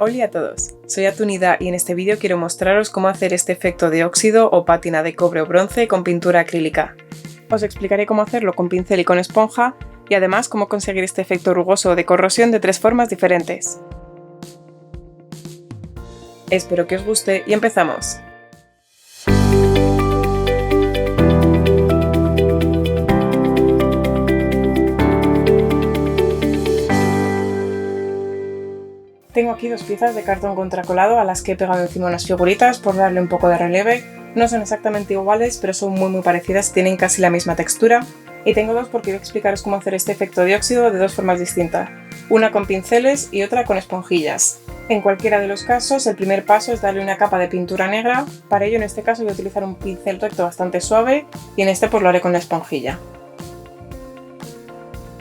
Hola a todos, soy Atunida y en este vídeo quiero mostraros cómo hacer este efecto de óxido o pátina de cobre o bronce con pintura acrílica. Os explicaré cómo hacerlo con pincel y con esponja y además cómo conseguir este efecto rugoso de corrosión de 3 formas diferentes. Espero que os guste y empezamos. Tengo aquí 2 piezas de cartón contracolado a las que he pegado encima unas figuritas por darle un poco de relieve. No son exactamente iguales, pero son muy parecidas y tienen casi la misma textura. Y tengo 2 porque voy a explicaros cómo hacer este efecto de óxido de 2 formas distintas. Una con pinceles y otra con esponjillas. En cualquiera de los casos, el primer paso es darle una capa de pintura negra. Para ello, en este caso, voy a utilizar un pincel recto bastante suave y en este pues lo haré con la esponjilla.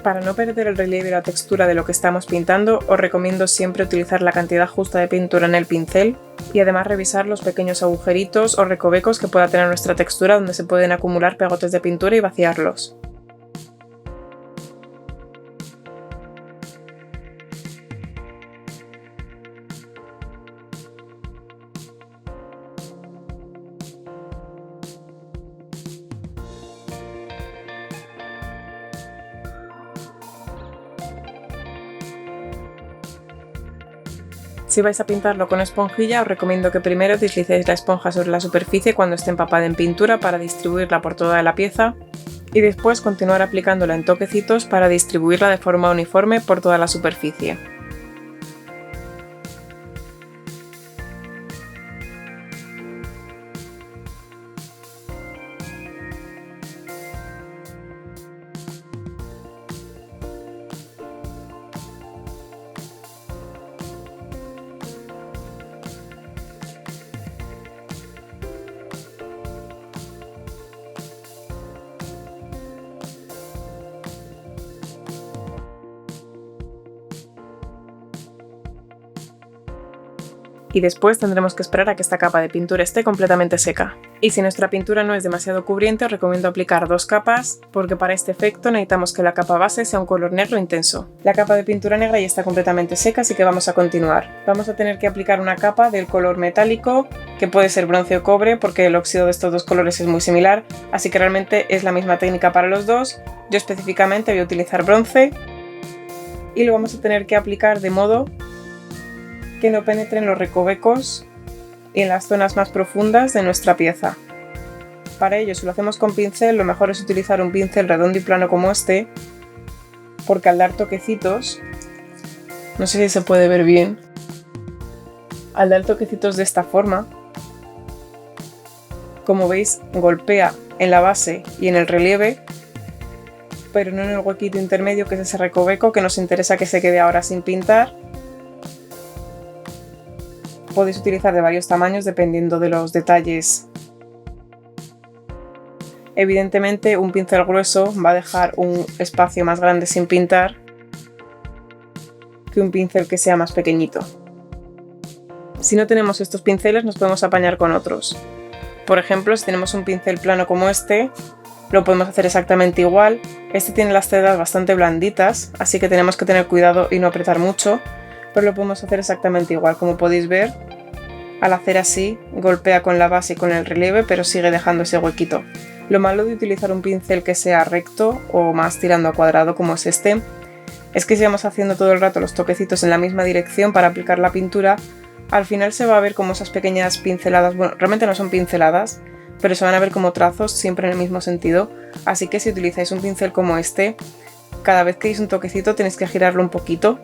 Para no perder el relieve y la textura de lo que estamos pintando, os recomiendo siempre utilizar la cantidad justa de pintura en el pincel y además revisar los pequeños agujeritos o recovecos que pueda tener nuestra textura donde se pueden acumular pegotes de pintura y vaciarlos. Si vais a pintarlo con esponjilla, os recomiendo que primero deslicéis la esponja sobre la superficie cuando esté empapada en pintura para distribuirla por toda la pieza y después continuar aplicándola en toquecitos para distribuirla de forma uniforme por toda la superficie. Y después tendremos que esperar a que esta capa de pintura esté completamente seca. Y si nuestra pintura no es demasiado cubriente, os recomiendo aplicar 2 capas, porque para este efecto necesitamos que la capa base sea un color negro intenso. La capa de pintura negra ya está completamente seca, así que vamos a continuar. Vamos a tener que aplicar una capa del color metálico, que puede ser bronce o cobre, porque el óxido de estos 2 colores es muy similar, así que realmente es la misma técnica para los dos. Yo específicamente voy a utilizar bronce, y lo vamos a tener que aplicar de modo que no penetre en los recovecos y en las zonas más profundas de nuestra pieza. Para ello, si lo hacemos con pincel, lo mejor es utilizar un pincel redondo y plano como este, porque al dar toquecitos, no sé si se puede ver bien, al dar toquecitos de esta forma, como veis, golpea en la base y en el relieve, pero no en el huequito intermedio que es ese recoveco que nos interesa que se quede ahora sin pintar. Podéis utilizar de varios tamaños dependiendo de los detalles. Evidentemente un pincel grueso va a dejar un espacio más grande sin pintar que un pincel que sea más pequeñito. Si no tenemos estos pinceles nos podemos apañar con otros. Por ejemplo, si tenemos un pincel plano como este, lo podemos hacer exactamente igual. Este tiene las cerdas bastante blanditas, así que tenemos que tener cuidado y no apretar mucho. Pero lo podemos hacer exactamente igual, como podéis ver, al hacer así golpea con la base y con el relieve, pero sigue dejando ese huequito. Lo malo de utilizar un pincel que sea recto o más tirando a cuadrado como es este, es que si vamos haciendo todo el rato los toquecitos en la misma dirección para aplicar la pintura, al final se va a ver como esas pequeñas pinceladas, bueno, realmente no son pinceladas, pero se van a ver como trazos siempre en el mismo sentido, así que si utilizáis un pincel como este, cada vez que deis un toquecito tenéis que girarlo un poquito,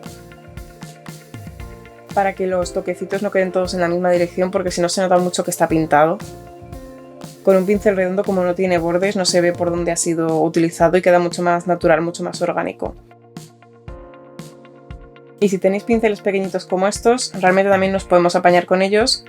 para que los toquecitos no queden todos en la misma dirección, porque si no se nota mucho que está pintado. Con un pincel redondo, como no tiene bordes, no se ve por dónde ha sido utilizado y queda mucho más natural, mucho más orgánico. Y si tenéis pinceles pequeñitos como estos, realmente también nos podemos apañar con ellos.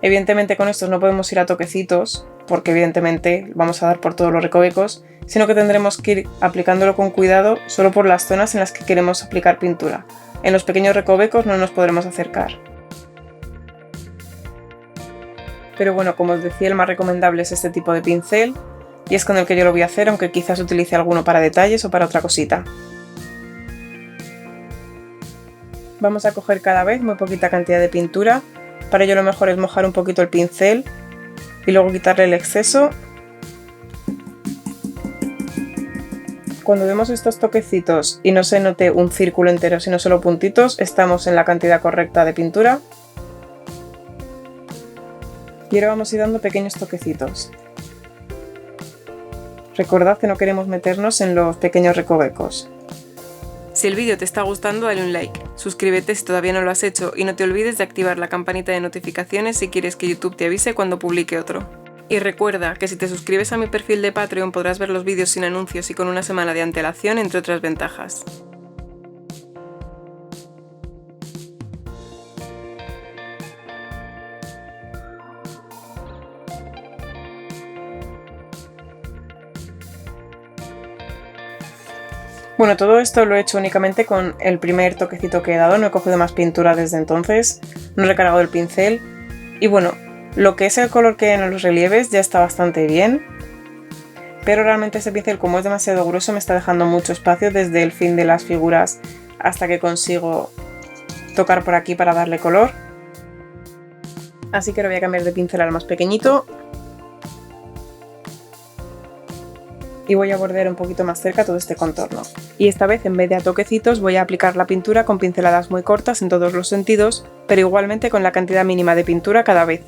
Evidentemente con estos no podemos ir a toquecitos, porque evidentemente vamos a dar por todos los recovecos, sino que tendremos que ir aplicándolo con cuidado solo por las zonas en las que queremos aplicar pintura. En los pequeños recovecos no nos podremos acercar. Pero bueno, como os decía, el más recomendable es este tipo de pincel y es con el que yo lo voy a hacer, aunque quizás utilice alguno para detalles o para otra cosita. Vamos a coger cada vez muy poquita cantidad de pintura. Para ello lo mejor es mojar un poquito el pincel y luego quitarle el exceso. Cuando vemos estos toquecitos y no se note un círculo entero sino solo puntitos, estamos en la cantidad correcta de pintura. Y ahora vamos a ir dando pequeños toquecitos. Recordad que no queremos meternos en los pequeños recovecos. Si el vídeo te está gustando, dale un like, suscríbete si todavía no lo has hecho y no te olvides de activar la campanita de notificaciones si quieres que YouTube te avise cuando publique otro. Y recuerda que si te suscribes a mi perfil de Patreon podrás ver los vídeos sin anuncios y con una semana de antelación, entre otras ventajas. Bueno, todo esto lo he hecho únicamente con el primer toquecito que he dado, no he cogido más pintura desde entonces, no he recargado el pincel y bueno, lo que es el color que hay en los relieves ya está bastante bien, pero realmente este pincel, como es demasiado grueso, me está dejando mucho espacio desde el fin de las figuras hasta que consigo tocar por aquí para darle color. Así que ahora voy a cambiar de pincel al más pequeñito y voy a bordear un poquito más cerca todo este contorno. Y esta vez, en vez de a toquecitos, voy a aplicar la pintura con pinceladas muy cortas en todos los sentidos, pero igualmente con la cantidad mínima de pintura cada vez.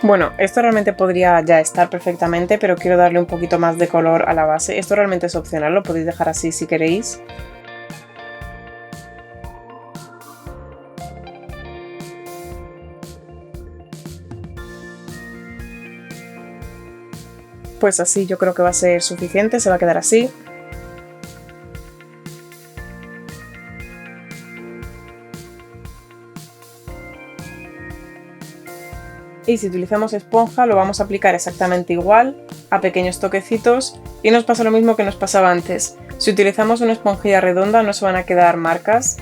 Bueno, esto realmente podría ya estar perfectamente, pero quiero darle un poquito más de color a la base. Esto realmente es opcional, lo podéis dejar así si queréis. Pues así yo creo que va a ser suficiente, se va a quedar así. Y si utilizamos esponja lo vamos a aplicar exactamente igual, a pequeños toquecitos, y nos pasa lo mismo que nos pasaba antes. Si utilizamos una esponjilla redonda no se van a quedar marcas,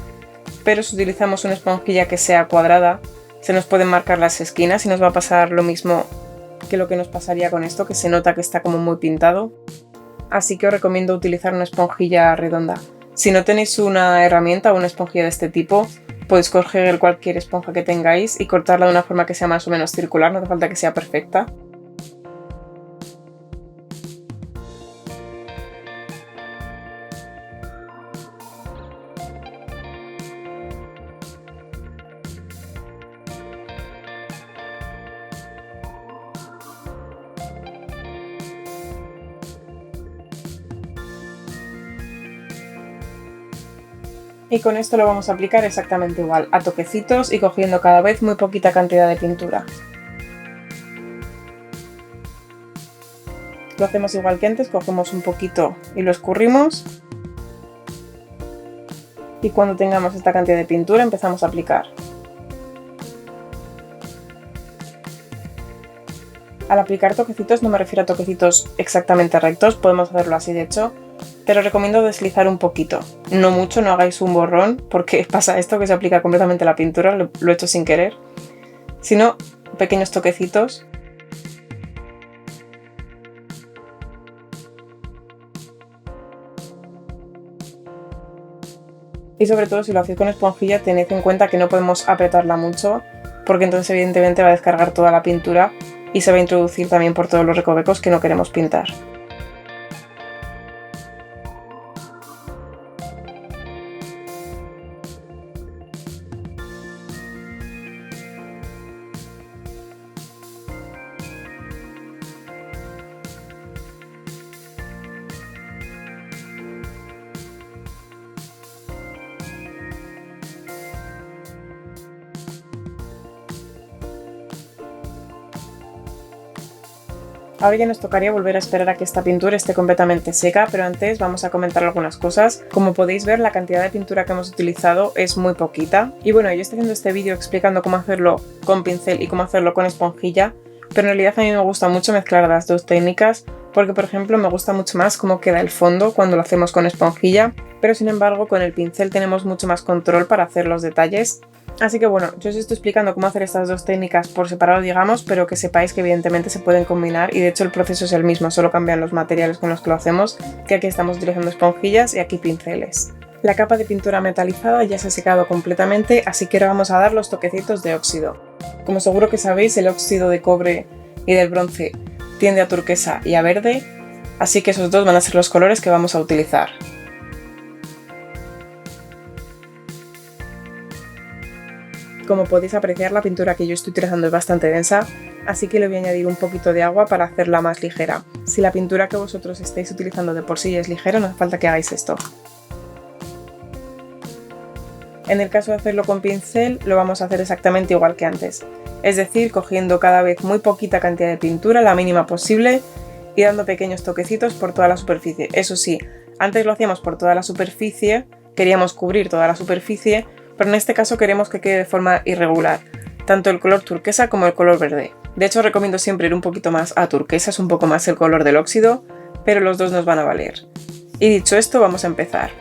pero si utilizamos una esponjilla que sea cuadrada se nos pueden marcar las esquinas y nos va a pasar lo mismo que lo que nos pasaría con esto, que se nota que está como muy pintado. Así que os recomiendo utilizar una esponjilla redonda. Si no tenéis una herramienta o una esponjilla de este tipo, podéis coger cualquier esponja que tengáis y cortarla de una forma que sea más o menos circular, no hace falta que sea perfecta. Y con esto lo vamos a aplicar exactamente igual, a toquecitos y cogiendo cada vez muy poquita cantidad de pintura. Lo hacemos igual que antes, cogemos un poquito y lo escurrimos. Y cuando tengamos esta cantidad de pintura empezamos a aplicar. Al aplicar toquecitos no me refiero a toquecitos exactamente rectos, podemos hacerlo así de hecho, pero recomiendo deslizar un poquito, no mucho, no hagáis un borrón, porque pasa esto que se aplica completamente la pintura, lo he hecho sin querer, sino pequeños toquecitos. Y sobre todo si lo hacéis con esponjilla tened en cuenta que no podemos apretarla mucho, porque entonces evidentemente va a descargar toda la pintura y se va a introducir también por todos los recovecos que no queremos pintar. Ahora ya nos tocaría volver a esperar a que esta pintura esté completamente seca, pero antes vamos a comentar algunas cosas. Como podéis ver, la cantidad de pintura que hemos utilizado es muy poquita. Y bueno, yo estoy haciendo este vídeo explicando cómo hacerlo con pincel y cómo hacerlo con esponjilla, pero en realidad a mí me gusta mucho mezclar las dos técnicas porque por ejemplo me gusta mucho más cómo queda el fondo cuando lo hacemos con esponjilla, pero sin embargo con el pincel tenemos mucho más control para hacer los detalles. Así que bueno, yo os estoy explicando cómo hacer estas dos técnicas por separado, digamos, pero que sepáis que evidentemente se pueden combinar y de hecho el proceso es el mismo, solo cambian los materiales con los que lo hacemos, que aquí estamos utilizando esponjillas y aquí pinceles. La capa de pintura metalizada ya se ha secado completamente, así que ahora vamos a dar los toquecitos de óxido. Como seguro que sabéis, el óxido de cobre y del bronce tiende a turquesa y a verde, así que esos dos van a ser los colores que vamos a utilizar. Como podéis apreciar, la pintura que yo estoy utilizando es bastante densa, así que le voy a añadir un poquito de agua para hacerla más ligera. Si la pintura que vosotros estáis utilizando de por sí es ligera, no hace falta que hagáis esto. En el caso de hacerlo con pincel, lo vamos a hacer exactamente igual que antes. Es decir, cogiendo cada vez muy poquita cantidad de pintura, la mínima posible, y dando pequeños toquecitos por toda la superficie. Eso sí, antes lo hacíamos por toda la superficie, queríamos cubrir toda la superficie, pero en este caso queremos que quede de forma irregular, tanto el color turquesa como el color verde. De hecho, recomiendo siempre ir un poquito más a turquesa, es un poco más el color del óxido, pero los dos nos van a valer. Y dicho esto, vamos a empezar.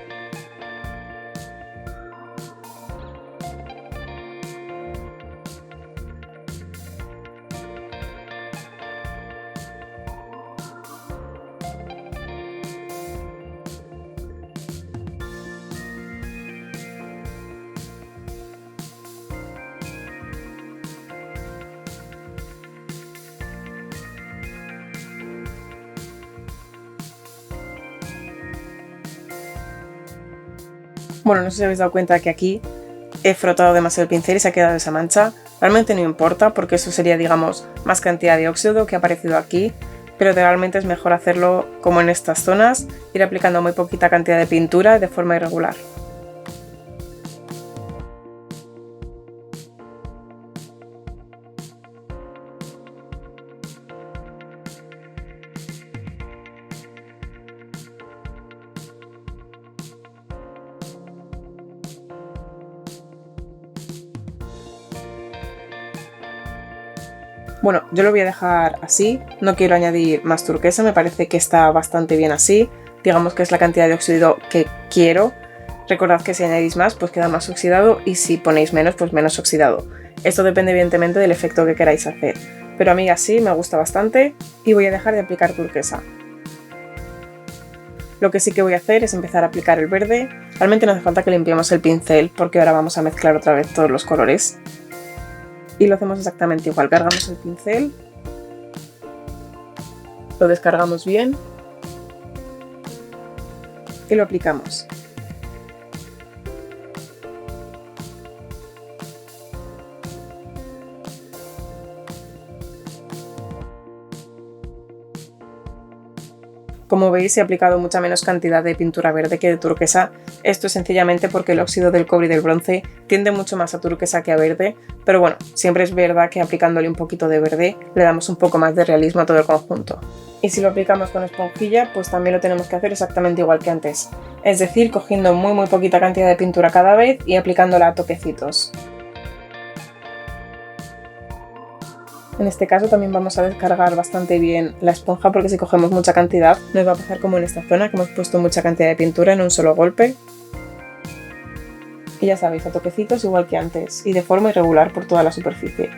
Bueno, no sé si habéis dado cuenta que aquí he frotado demasiado el pincel y se ha quedado esa mancha. Realmente no importa porque eso sería, digamos, más cantidad de óxido que ha aparecido aquí, pero realmente es mejor hacerlo como en estas zonas, ir aplicando muy poquita cantidad de pintura de forma irregular. Bueno, yo lo voy a dejar así, no quiero añadir más turquesa, me parece que está bastante bien así, digamos que es la cantidad de óxido que quiero. Recordad que si añadís más, pues queda más oxidado y si ponéis menos, pues menos oxidado. Esto depende evidentemente del efecto que queráis hacer, pero a mí así me gusta bastante y voy a dejar de aplicar turquesa. Lo que sí que voy a hacer es empezar a aplicar el verde. Realmente no hace falta que limpiemos el pincel porque ahora vamos a mezclar otra vez todos los colores. Y lo hacemos exactamente igual, cargamos el pincel, lo descargamos bien y lo aplicamos. Como veis, he aplicado mucha menos cantidad de pintura verde que de turquesa. Esto es sencillamente porque el óxido del cobre y del bronce tiende mucho más a turquesa que a verde, pero bueno, siempre es verdad que aplicándole un poquito de verde le damos un poco más de realismo a todo el conjunto. Y si lo aplicamos con esponjilla, pues también lo tenemos que hacer exactamente igual que antes, es decir, cogiendo muy poquita cantidad de pintura cada vez y aplicándola a toquecitos. En este caso también vamos a descargar bastante bien la esponja porque si cogemos mucha cantidad nos va a pasar como en esta zona que hemos puesto mucha cantidad de pintura en un solo golpe. Y ya sabéis, a toquecitos igual que antes y de forma irregular por toda la superficie.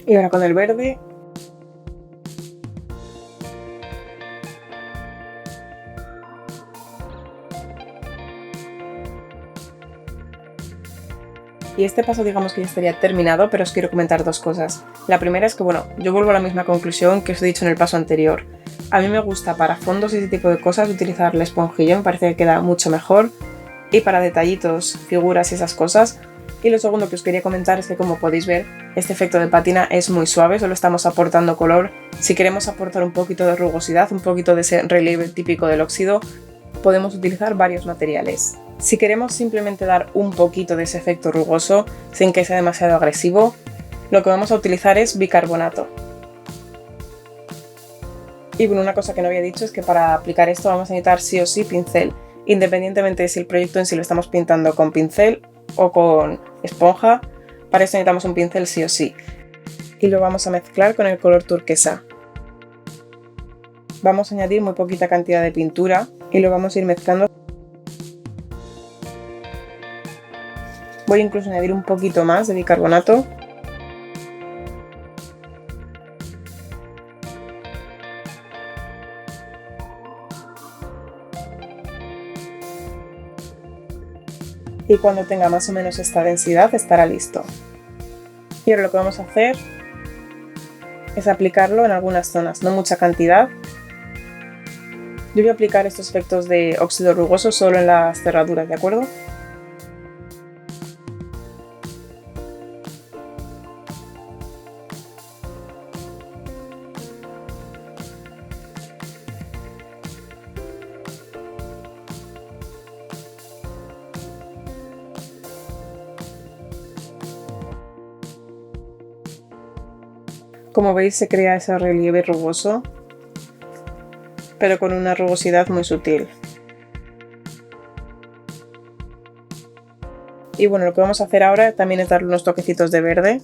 Y ahora con el verde. Y este paso digamos que ya estaría terminado, pero os quiero comentar dos cosas. La primera es que, bueno, yo vuelvo a la misma conclusión que os he dicho en el paso anterior. A mí me gusta para fondos y ese tipo de cosas utilizar la esponjilla, me parece que queda mucho mejor. Y para detallitos, figuras y esas cosas, Y lo segundo que os quería comentar es que, como podéis ver, este efecto de pátina es muy suave, solo estamos aportando color. Si queremos aportar un poquito de rugosidad, un poquito de ese relieve típico del óxido, podemos utilizar varios materiales. Si queremos simplemente dar un poquito de ese efecto rugoso, sin que sea demasiado agresivo, lo que vamos a utilizar es bicarbonato. Y bueno, una cosa que no había dicho es que para aplicar esto vamos a necesitar sí o sí pincel, independientemente de si el proyecto en sí lo estamos pintando con pincel o con esponja. Para eso necesitamos un pincel sí o sí. Y lo vamos a mezclar con el color turquesa. Vamos a añadir muy poquita cantidad de pintura y lo vamos a ir mezclando. Voy incluso a añadir un poquito más de bicarbonato. Y cuando tenga más o menos esta densidad estará listo. Y ahora lo que vamos a hacer es aplicarlo en algunas zonas, no mucha cantidad. Yo voy a aplicar estos efectos de óxido rugoso solo en las cerraduras, ¿de acuerdo? Como veis, se crea ese relieve rugoso, pero con una rugosidad muy sutil. Y bueno, lo que vamos a hacer ahora también es darle unos toquecitos de verde.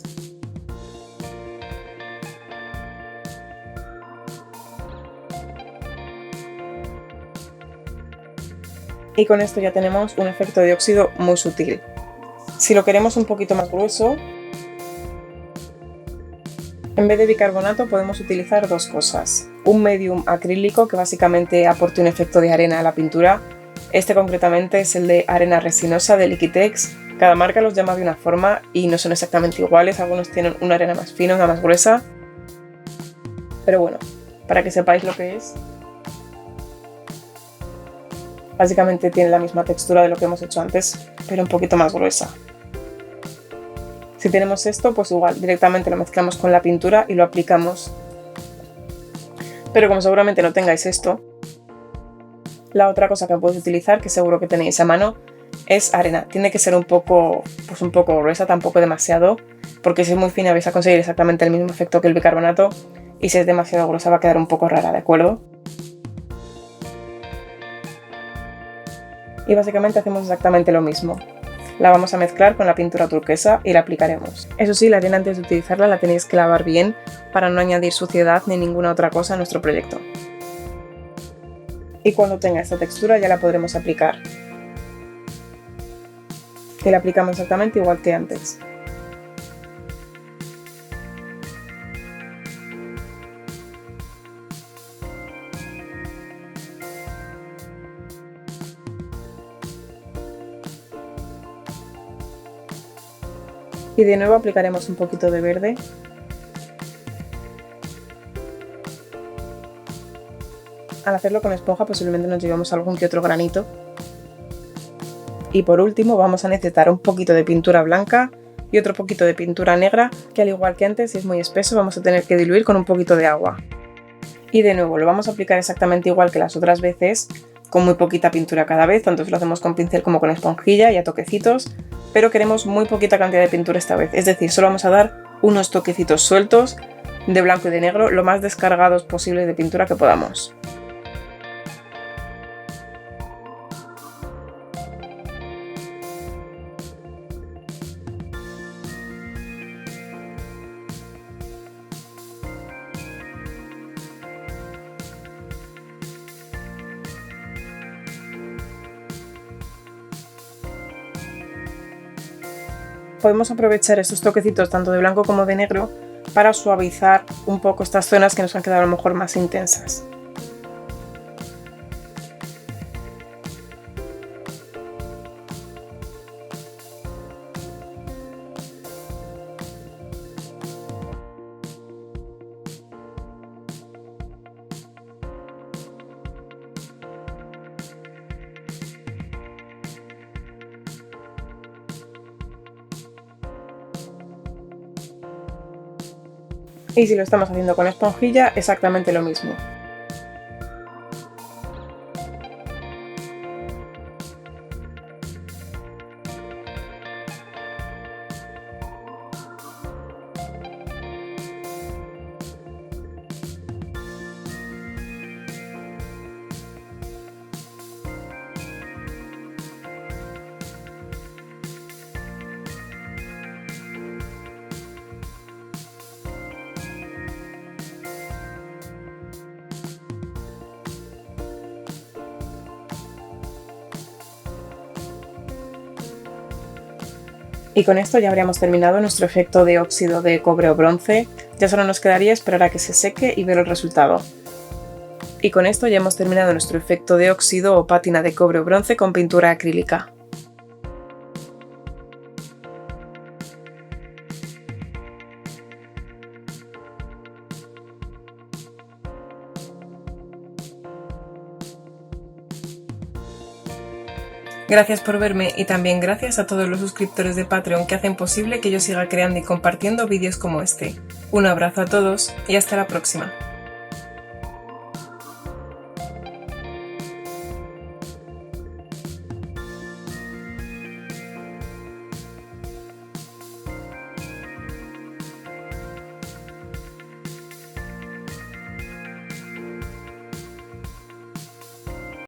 Y con esto ya tenemos un efecto de óxido muy sutil. Si lo queremos un poquito más grueso, en vez de bicarbonato podemos utilizar dos cosas. Un medium acrílico que básicamente aporte un efecto de arena a la pintura. Este concretamente es el de arena resinosa de Liquitex. Cada marca los llama de una forma y no son exactamente iguales. Algunos tienen una arena más fina, una más gruesa. Pero bueno, para que sepáis lo que es. Básicamente tiene la misma textura de lo que hemos hecho antes, pero un poquito más gruesa. Si tenemos esto, pues igual, directamente lo mezclamos con la pintura y lo aplicamos. Pero como seguramente no tengáis esto, la otra cosa que podéis utilizar, que seguro que tenéis a mano, es arena. Tiene que ser un poco gruesa, tampoco demasiado, porque si es muy fina vais a conseguir exactamente el mismo efecto que el bicarbonato, y si es demasiado gruesa va a quedar un poco rara, ¿de acuerdo? Y básicamente hacemos exactamente lo mismo. La vamos a mezclar con la pintura turquesa y la aplicaremos. Eso sí, la arena antes de utilizarla la tenéis que lavar bien para no añadir suciedad ni ninguna otra cosa a nuestro proyecto. Y cuando tenga esta textura ya la podremos aplicar. Y la aplicamos exactamente igual que antes. Y de nuevo aplicaremos un poquito de verde. Al hacerlo con esponja posiblemente nos llevemos algún que otro granito. Y por último vamos a necesitar un poquito de pintura blanca y otro poquito de pintura negra, que al igual que antes, si es muy espeso, vamos a tener que diluir con un poquito de agua. Y de nuevo lo vamos a aplicar exactamente igual que las otras veces, con muy poquita pintura cada vez, tanto si lo hacemos con pincel como con esponjilla y a toquecitos, pero queremos muy poquita cantidad de pintura esta vez, es decir, solo vamos a dar unos toquecitos sueltos de blanco y de negro, lo más descargados posible de pintura que podamos. Podemos aprovechar estos toquecitos tanto de blanco como de negro para suavizar un poco estas zonas que nos han quedado a lo mejor más intensas. Y si lo estamos haciendo con esponjilla, exactamente lo mismo. Y con esto ya habríamos terminado nuestro efecto de óxido de cobre o bronce, ya solo nos quedaría esperar a que se seque y ver el resultado. Y con esto ya hemos terminado nuestro efecto de óxido o pátina de cobre o bronce con pintura acrílica. Gracias por verme y también gracias a todos los suscriptores de Patreon que hacen posible que yo siga creando y compartiendo vídeos como este. Un abrazo a todos y hasta la próxima.